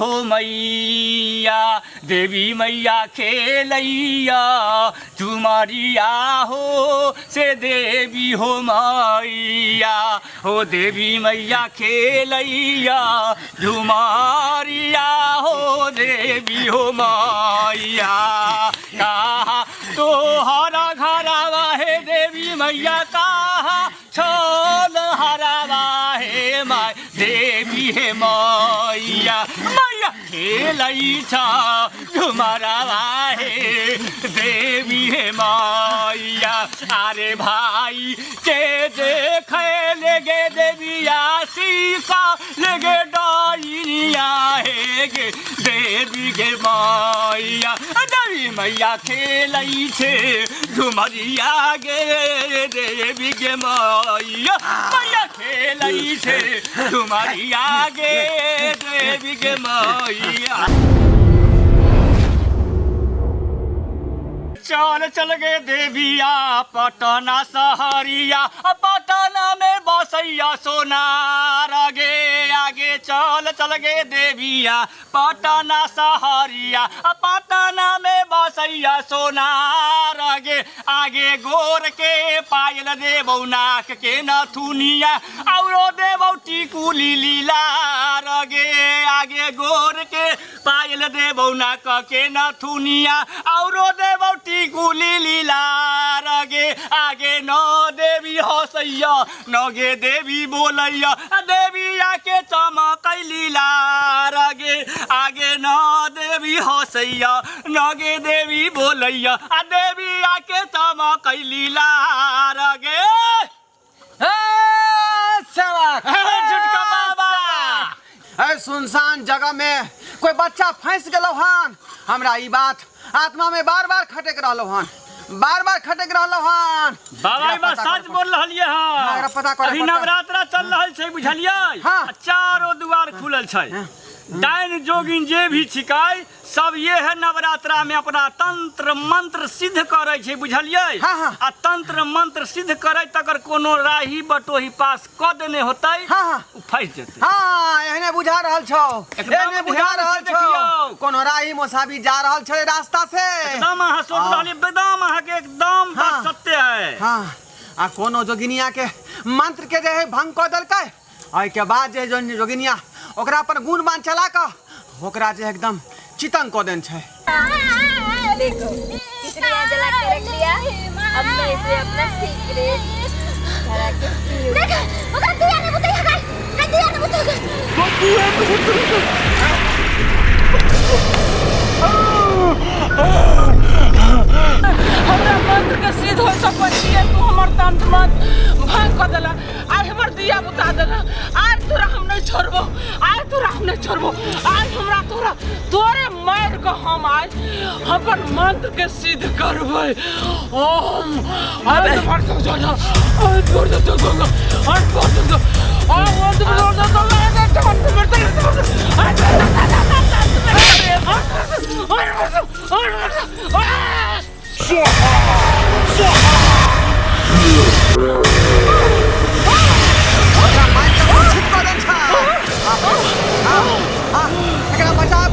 हो मैया देवी मैया खेलैया झुमरिया हो से देवी हो मैया हो देवी मैया खेलैया झुमरिया हो देवी हो मैया कहा तो हरा घरवा है देवी मैया कहा छोल हरावा है माय देवी है मैया मैया खेलै छ झुमरावा है देवी है मैया अरे भाई के देखे लगे देविया सीसा लगे डाइनिया है गे देवी के मैया देवी मैया खेलै छे झुमरिया गे देवी के मैया मैया खेलै छे झुमरिया गे देवी के मैया चल चल गे देविया पटना सहरिया पटना में बसैया सोनार गे आगे चल चल गे देविया पटना सहरिया पटना में बसैया सोनार गे आगे गोर के पायल देबौ नाक के नथुनिया औरो देबौ टिकुली लीलार गे आगे गोर के पायल देबौ नाक के नथुनिया औरो देबौ टिकुली लीलार गे आगे न देवी हसैया न गे देवी बोलैया देवी आके चमकै लीलार गे आगे न देवी हसैया न गे देवी बोलैया देवी आके चमकै लीलार गे झुटका बाबा सुनसान जगह में कोई बच्चा फंस गलो हन हमरा ई बात आत्मा में बार बार खटक रहलो हन बार खटक रहलो हन बाबा ई बात सच बोल रहलिए हन पता कर अभी नवरात्रा चल रहल छै बुझलिए चारो द्वार खुलल छै डाइन जोगिन जे भी छिकाय सब ये है नवरात्रा में अपना तंत्र मंत्र सिद्ध करे छे बुझलिए आ तंत्र मंत्र सिद्ध करे तकर कोनो राही बटोही पास क देने होतै उ फंस जेतै एहने बुझा रहल छौ एहने बुझा रहल छौ कोनो राही मोसाबी जा रहल छै रास्ता से एकदम अहाँ सोच रहलिए एकदम अहाँ के एकदम बात सत्य है आ कोनो जोगिनिया के मंत्र के जे है भंग क देलकै ओइ के बाद जे जोगिनिया ओकरा पर गुणबान चला क ओकरा जे एकदम चितंग को देन छै देखो कितनी जला के रख दिया अब मैं इसे अपना सीक्रेट धरा के देखो ओकरा दिया ने बुतई हगाई नहीं दिया ने बुतई हमरा मंत्र के सिद्ध हो सकै छियै तू हमर तंत्र मंत्र भंग कर देला आज हमर दिया बुता देला आज तोरा हम नहीं छोड़बो आज तोरा हम नहीं छोड़बो आज हमरा तोरा तोरे मार के हम आज अपन मंत्र के सिद्ध करबै ओम आज फरस जा आज छोड़ दे तो आज छोड़ दे तो आज छोड़ दे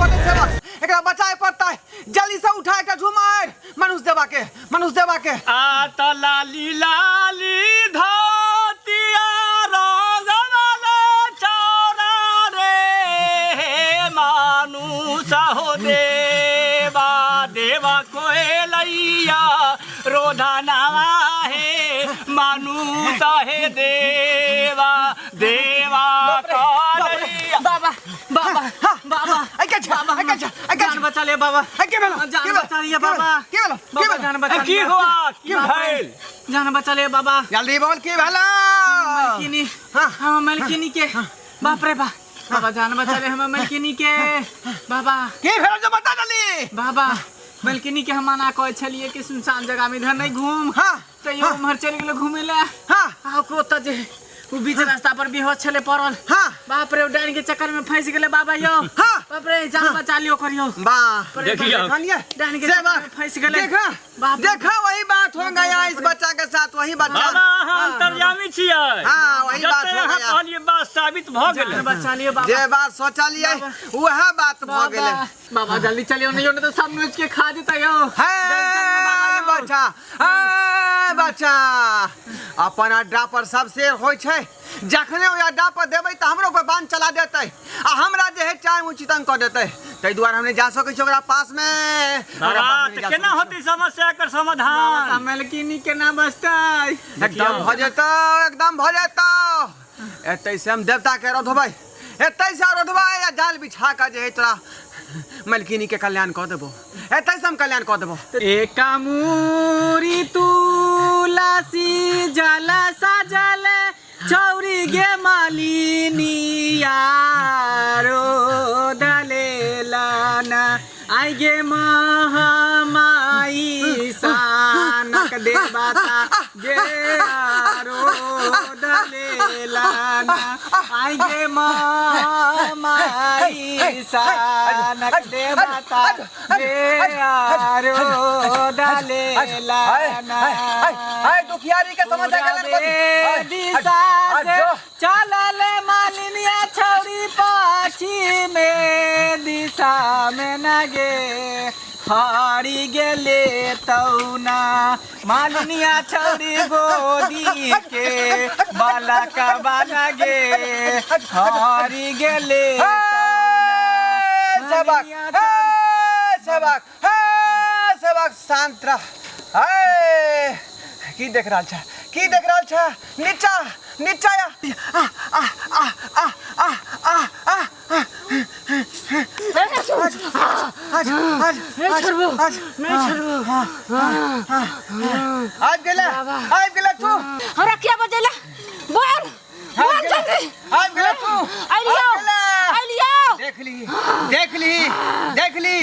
तो बचाए पड़ता है जल्दी से उठा के झुमार मनुष्य देवा के आ त लाली लाली धोतिया रंगवाला चौरा रे मानुष हो देवा देवा कोयलैया रोधनावा है मानुष है देवा देवा कोयलैया बाबा बाबा बाबा जान बचा ले बाबा जान बचा लिया बाबा बाबा जान बचा की हुआ की भइल जान बचा ले बाबा जल्दी बोल की भेला मलकिनी हम मलकिनी के बाप रे बाबा जान बचा ले हम मलकिनी के बाबा की भेल जो बता जल्दी बाबा मलकिनी के हम मना कहै छलिए कि सुनसान जगह में इधर नहीं घूम तो यो उमहर चल गेलो घूमे ले ओकरो त जे उ बीच रास्ता पर बेहोश छले पड़ल। हाँ। बाप रे डाइन के चक्कर में फंस गेले बाबा यो। हाँ। बाप रे जान बचा लियो करियो। वाह देखिए डाइन के से चक्कर बात में फंस गेले। देखा बाप रे। देखा वही बात हो गया इस बच्चा के साथ वही बच्चा बाबा हम अंतर्यामी छियै। हाँ, वही बात हो जते गया। कहलिए बात साबित भ गेलै। जान बचा लियो बाबा। जे बात सोचलिए वह बात भ गेले बाबा जल्दी चलियो नहीं तो सब नोच के खा देता यो। है बच्चा है बच्चा अपन अड्डा पर सब शेर होइ छै जखने ओइ अड्डा पर देबै त हमरो पे बांध चला देतै आ हमरा जे है चाय उचितन क देतै तै दुआरे हम नहीं जा सकै छी ओकरा पास में बाबा त केना होतै समस्या एकर समाधान? मलकिनी केना बचतै? एकदम भ जेतौ एकदम भ जेतौ एतै से हम देवता के रोधबै एतै से रोधबै या जाल बिछा के जे है तोरा मलकिनी के कल्याण क देबो एतै से हम कल्याण क देबो एकामुरी तुलसी जल सजल चौरी गे मालिनी यारो दलेलाना आई गे महामाई सानक देवता गे यारो दलेलाना आई गे महामाई सानक देवता गे यारो दलेलाना हाय दुखियारी के समस्या के दिशा से चलल मालिनिया छौरी पाछी में दिशा में न गे हारी गेले तौना मालिनिया छौरी गोदी के बालक बना गे हारी गेले सबक सबक सबक शांत रह की देख रहल छ की देख रहल छ नीचा नीचा या आज गेला तू हमरा क्या बजेला बोल बोल जल्दी आज गेला तू आइलियो देख ली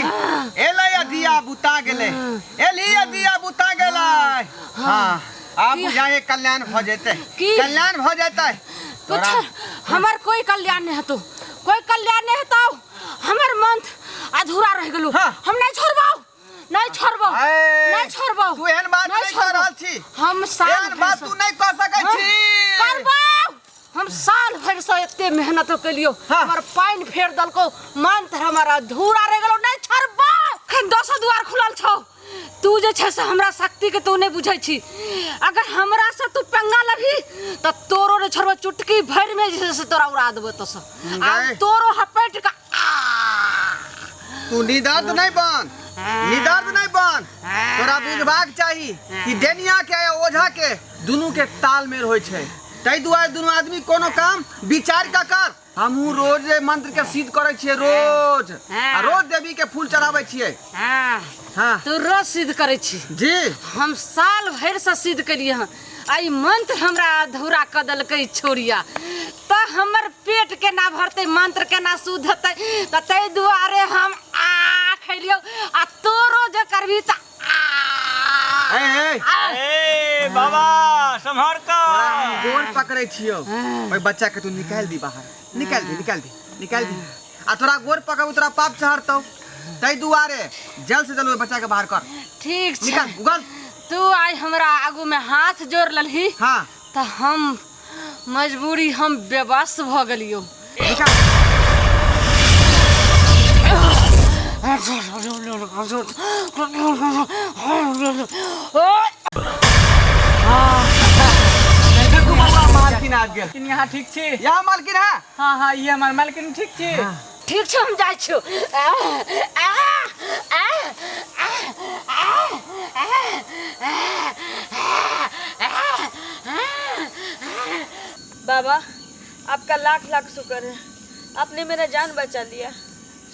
एलै दिया बुता गेले एली दिया बुता गेलै हाँ आप बुझाए कल्याण भ जेतै कल्याण भ जेतै कुछ हमर कोई कल्याण नहीं हतो कोई कल्याण नहीं हतो हमर मन अधूरा रह गेलो हम नहीं छोड़बो तू एहन बात नहीं कर रहल छी हम साल एहन बात तू नहीं कर सकै छी करबो हम साल भर से एते मेहनत कलियो हमर पाइन फेर दलको मंत्र हमर अधूरा रह गेलो नहीं छोड़बो दस द्वार खुलल छौ तू जे छै से हमरा शक्ति के तू नहीं बुझै छी अगर हमरा से तू पंगा लभी त तोरो ने छोड़बो चुटकी भर में जे से तोरा उड़ा देबो त आ तोरो हपेट का तू निदर्द नहीं बन तोरा बुझबाक चाही कि डेनिया के या ओझा के दुनू के तालमेल होय छै तै दुआरे दुनू आदमी कोनो काम विचार का कर हमहू रोज मंत्र के सिद्ध करे छियै रोज आ रोज देवी के फूल चढ़ाबै छियै हां तू रोज सिद्ध करे छी जी हम साल भर से सिद्ध कलिए हन आई मंत्र हमरा अधूरा क दलकै छोड़िया त हमर पेट के ना भरते मंत्र के ना शुद्ध होतै त तै दुआरे हम खैलियो आ तोरो जे करबी त ए बाबा संभार का गोर पकड़े छियो ओइ बच्चा के तू निकाल दी बाहर निकाल दी आ तोरा गोर पकड़ू तोरा पाप चढ़तौ तै दुआरे जल्द से जल्द बच्चा के बाहर कर ठीक छै निकाल उगल तू आई हमरा आगू में हाथ जोड़ ललही हां त हम मजबूरी हम बेबस भ गेलियो मालकिन आ गेल यहाँ ठीक छी यहाँ मालकिन है हाँ ये हमार मालकिन ठीक छी ठीक छै हम जाइ छियो बाबा आपका लाख लाख शुक्र है आपने मेरा जान बचा लिया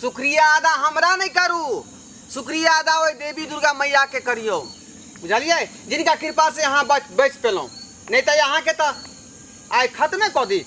शुक्रिया अदा हमरा नहीं करू शुक्रिया अदा ओइ देवी दुर्गा मैया के करियो बुझलिए जिनका कृपा से यहाँ बच पेलौं नहीं तो यहाँ के तो आइ खत्मे क दी